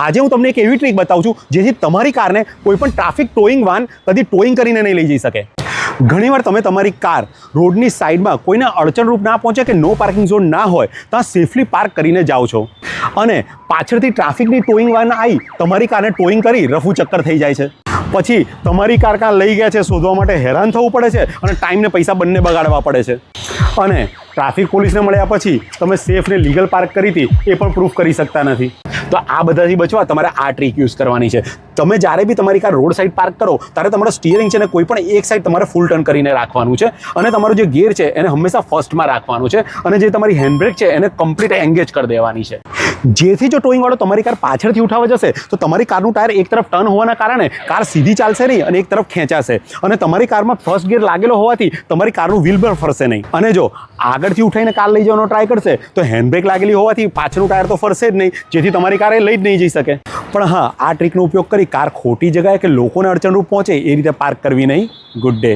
આજે હું તમને એક એવી ટ્રીક બતાવું છું જેથી તમારી કારને કોઈ પણ ટ્રાફિક ટોઈંગ વાન કદી ટોઈંગ કરીને નહીં લઈ જઈ શકે. ઘણીવાર તમે તમારી કાર રોડની સાઈડમાં કોઈને અડચણરૂપ ના પહોંચે કે નો પાર્કિંગ ઝોન ના હોય ત્યાં સેફલી પાર્ક કરીને જાઓ છો અને પાછળથી ટ્રાફિકની ટોઈંગ વાન આવી તમારી કારને ટોઈંગ કરી રફુ ચક્કર થઈ જાય છે. પછી તમારી કાર કાં લઈ ગયા છે શોધવા માટે હેરાન થવું પડે છે અને ટાઈમ ને પૈસા બંને બગાડવા પડે છે. અને ટ્રાફિક પોલીસને મળ્યા પછી તમે સેફ ને લીગલ પાર્ક કરી હતી એ પણ પ્રૂફ કરી શકતા નથી. તો આ બધાથી બચવા તમારે આ ટ્રીક યુઝ કરવાની છે. તમે જ્યારે બી તમારી કાર રોડ સાઈડ પાર્ક કરો ત્યારે તમારો સ્ટીયરિંગ છે ને કોઈ પણ એક સાઈડ તમારે ફૂલ ટર્ન કરીને રાખવાનું છે અને તમારો જે ગિયર છે એને હંમેશા ફર્સ્ટમાં રાખવાનું છે અને જે તમારી હેન્ડબ્રેક છે એને કમ્પ્લીટ એંગેજ કરી દેવાની છે. જેથી જો ટોઈંગ વાળો તમારી કાર પાછળથી ઉઠાવવા જશે તો તમારી કારનું ટાયર એક તરફ ટર્ન હોવાના કારણે કાર સીધી ચાલશે નહીં અને એક તરફ ખેંચાશે અને તમારી કારમાં ફર્સ્ટ ગિયર લાગેલો હોવાથી તમારી કારનું વ્હીલ પણ ફરશે નહીં. અને જો આગળથી ઉઠાઈને કાર લઈ જવાનો ટ્રાય કરશે તો હેન્ડબ્રેક લાગેલી હોવાથી પાછળનું ટાયર તો ફરશે જ નહીં, જેથી તમારી કાર એ લઈ જ નહીં જઈ શકે. પણ હા, આ ટ્રીકનો ઉપયોગ કરી કાર ખોટી જગ્યાએ કે લોકોને અડચણરૂપ પહોંચે એ રીતે પાર્ક કરવી નહીં. Good day.